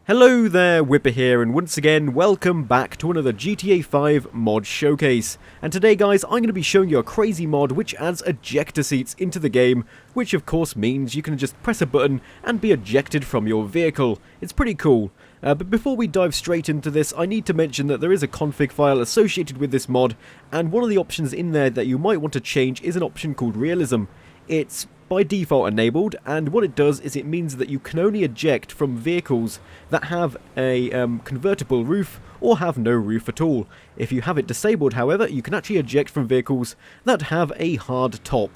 Hello there, Wipper here, and once again, welcome back to another GTA 5 mod showcase. And today, guys, I'm going to be showing you a crazy mod which adds ejector seats into the game, which of course means you can just press a button and be ejected from your vehicle. It's pretty cool. But before we dive straight into this, I need to mention that there is a config file associated with this mod, and one of the options in there that you might want to change is an option called Realism. It's by default enabled, and what it does is it means that you can only eject from vehicles that have a convertible roof or have no roof at all. If you have it disabled, however, you can actually eject from vehicles that have a hard top.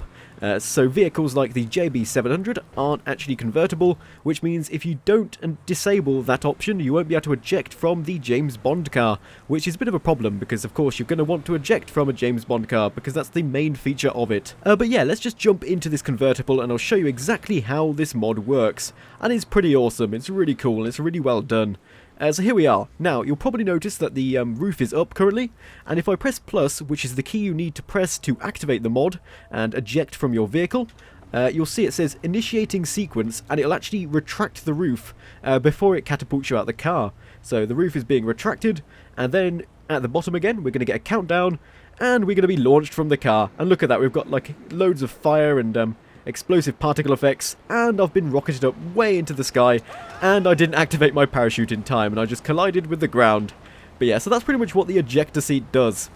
So vehicles like the JB700 aren't actually convertible, which means if you don't disable that option, you won't be able to eject from the James Bond car, which is a bit of a problem because, of course, you're going to want to eject from a James Bond car because that's the main feature of it. But yeah, let's just jump into this convertible and I'll show you exactly how this mod works. And it's pretty awesome, it's really cool, and it's really well done. So here we are. Now, you'll probably notice that the roof is up currently, and if I press plus, which is the key you need to press to activate the mod and eject from your vehicle, you'll see it says initiating sequence, and it'll actually retract the roof before it catapults you out the car. So the roof is being retracted, and then at the bottom again, we're going to get a countdown, and we're going to be launched from the car. And look at that, we've got like loads of fire and explosive particle effects, and I've been rocketed up way into the sky, and I didn't activate my parachute in time, and I just collided with the ground. But yeah, so that's pretty much what the ejector seat does.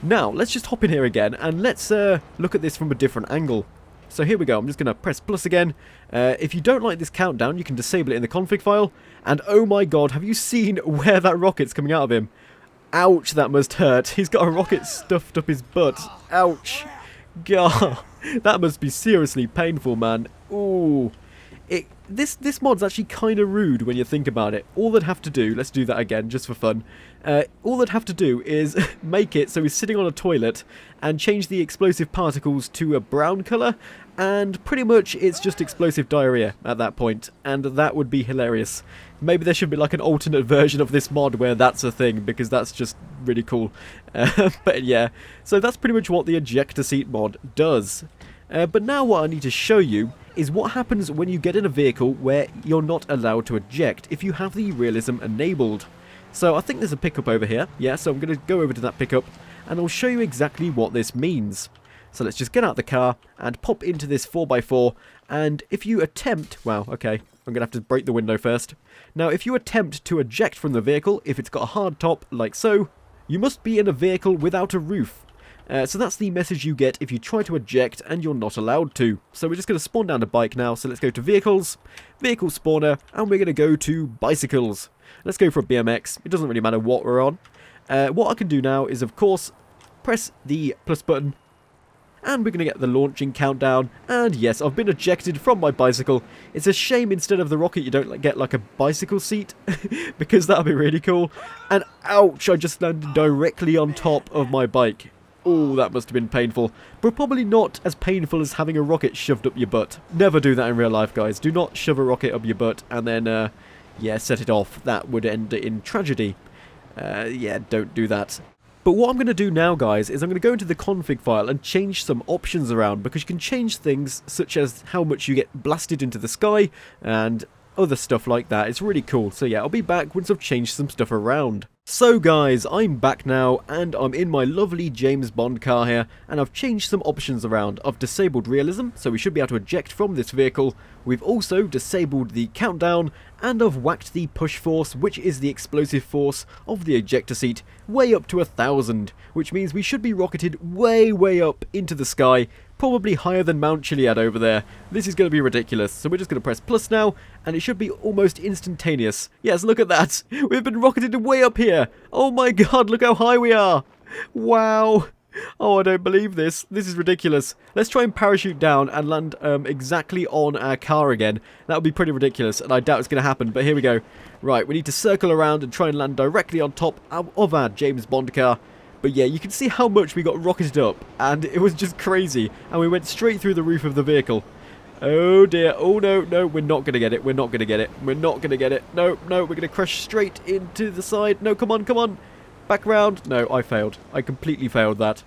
Now, let's just hop in here again, and let's look at this from a different angle. So here we go, I'm just going to press plus again. If you don't like this countdown, you can disable it in the config file, and oh my god, have you seen where that rocket's coming out of him? Ouch, that must hurt. He's got a rocket stuffed up his butt. Ouch. God, that must be seriously painful, man. Ooh. This mod's actually kind of rude when you think about it. All they'd have to do, let's do that again just for fun. All they'd have to do is make it so he's sitting on a toilet and change the explosive particles to a brown colour, and pretty much it's just explosive diarrhea at that point, and that would be hilarious. Maybe there should be like an alternate version of this mod where that's a thing, because that's just really cool. But yeah, so that's pretty much what the ejector seat mod does. But now what I need to show you is what happens when you get in a vehicle where you're not allowed to eject if you have the realism enabled. So I think there's a pickup over here. Yeah, so I'm going to go over to that pickup and I'll show you exactly what this means. So let's just get out the car and pop into this 4x4, and if you attempt, wow, okay, I'm going to have to break the window first. Now, if you attempt to eject from the vehicle, if it's got a hard top like so, you must be in a vehicle without a roof. So that's the message you get if you try to eject and you're not allowed to. So we're just going to spawn down a bike now, so let's go to vehicles, vehicle spawner, and we're going to go to bicycles. Let's go for a BMX, it doesn't really matter what we're on. What I can do now is, of course, press the plus button, and we're going to get the launching countdown, and yes, I've been ejected from my bicycle. It's a shame instead of the rocket you don't get like a bicycle seat, because that would be really cool. And ouch, I just landed directly on top of my bike. Oh, that must have been painful, but probably not as painful as having a rocket shoved up your butt. Never do that in real life, guys. Do not shove a rocket up your butt and then, yeah, set it off. That would end in tragedy. Yeah, don't do that. But what I'm going to do now, guys, is I'm going to go into the config file and change some options around, because you can change things such as how much you get blasted into the sky and other stuff like that. It's really cool. So yeah, I'll be back once I've changed some stuff around. So guys, I'm back now, and I'm in my lovely James Bond car here, and I've changed some options around. I've disabled realism, so we should be able to eject from this vehicle. We've also disabled the countdown, and I've whacked the push force, which is the explosive force of the ejector seat, way up to 1,000, which means we should be rocketed way up into the sky, probably higher than Mount Chiliad over there. This is going to be ridiculous, so we're just going to press plus now, and it should be almost instantaneous. Yes, look at that! We've been rocketed way up here! Oh my god, look how high we are! Wow! Oh, I don't believe this. This is ridiculous. Let's try and parachute down and land exactly on our car again. That would be pretty ridiculous, and I doubt it's going to happen, but here we go. Right, we need to circle around and try and land directly on top of our James Bond car. But yeah, you can see how much we got rocketed up, and it was just crazy, and we went straight through the roof of the vehicle. Oh dear, oh no, we're not going to get it, we're not going to get it, we're not going to get it, no, we're going to crash straight into the side, no, come on, back round, no, I failed, I completely failed that.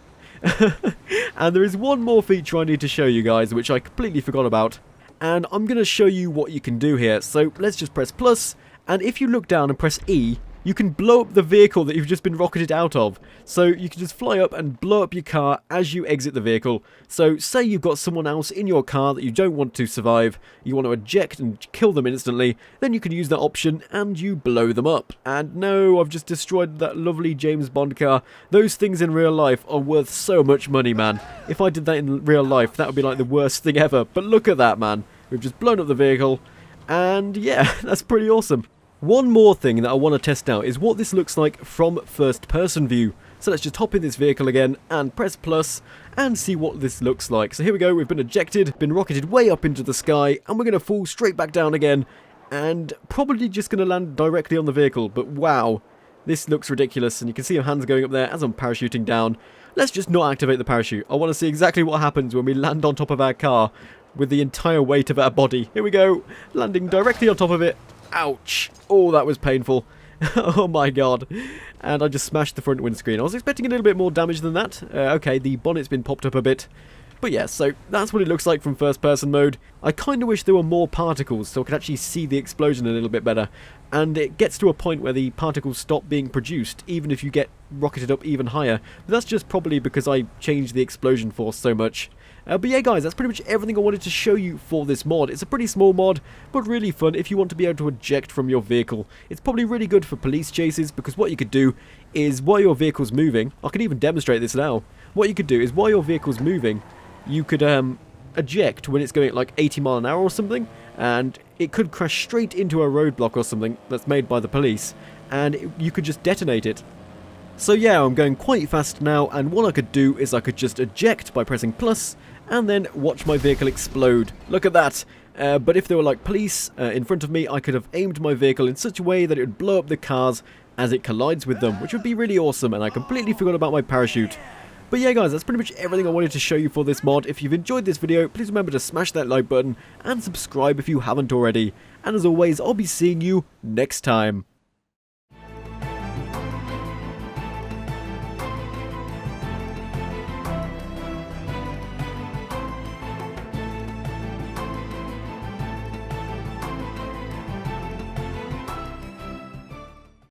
And there is one more feature I need to show you guys, which I completely forgot about, and I'm going to show you what you can do here. So let's just press plus, And if you look down and press E, you can blow up the vehicle that you've just been rocketed out of. So you can just fly up and blow up your car as you exit the vehicle. So say you've got someone else in your car that you don't want to survive, you want to eject and kill them instantly, then you can use that option and you blow them up. And no, I've just destroyed that lovely James Bond car. Those things in real life are worth so much money, man. If I did that in real life, that would be like the worst thing ever. But look at that, man. We've just blown up the vehicle. And yeah, that's pretty awesome. One more thing that I want to test out is what this looks like from first person view. So let's just hop in this vehicle again and press plus and see what this looks like. So here we go, we've been ejected, been rocketed way up into the sky, and we're going to fall straight back down again and probably just going to land directly on the vehicle. But wow, this looks ridiculous, and you can see our hands going up there as I'm parachuting down. Let's just not activate the parachute. I want to see exactly what happens when we land on top of our car with the entire weight of our body. Here we go, landing directly on top of it. Ouch. Oh, that was painful. Oh my god. And I just smashed the front windscreen. I was expecting a little bit more damage than that. Okay, the bonnet's been popped up a bit. But yeah, so that's what it looks like from first person mode. I kind of wish there were more particles so I could actually see the explosion a little bit better. And it gets to a point where the particles stop being produced, even if you get rocketed up even higher. But that's just probably because I changed the explosion force so much. But yeah guys, that's pretty much everything I wanted to show you for this mod. It's a pretty small mod, but really fun if you want to be able to eject from your vehicle. It's probably really good for police chases, because what you could do is while your vehicle's moving, I can even demonstrate this now. What you could do is while your vehicle's moving, you could eject when it's going at like 80 miles an hour or something, and it could crash straight into a roadblock or something that's made by the police, and you could just detonate it. So yeah, I'm going quite fast now, and what I could do is I could just eject by pressing plus, and then watch my vehicle explode. Look at that! But if there were like police in front of me, I could have aimed my vehicle in such a way that it would blow up the cars as it collides with them, which would be really awesome, and I completely forgot about my parachute. But yeah guys, that's pretty much everything I wanted to show you for this mod. If you've enjoyed this video, please remember to smash that like button, and subscribe if you haven't already. And as always, I'll be seeing you next time.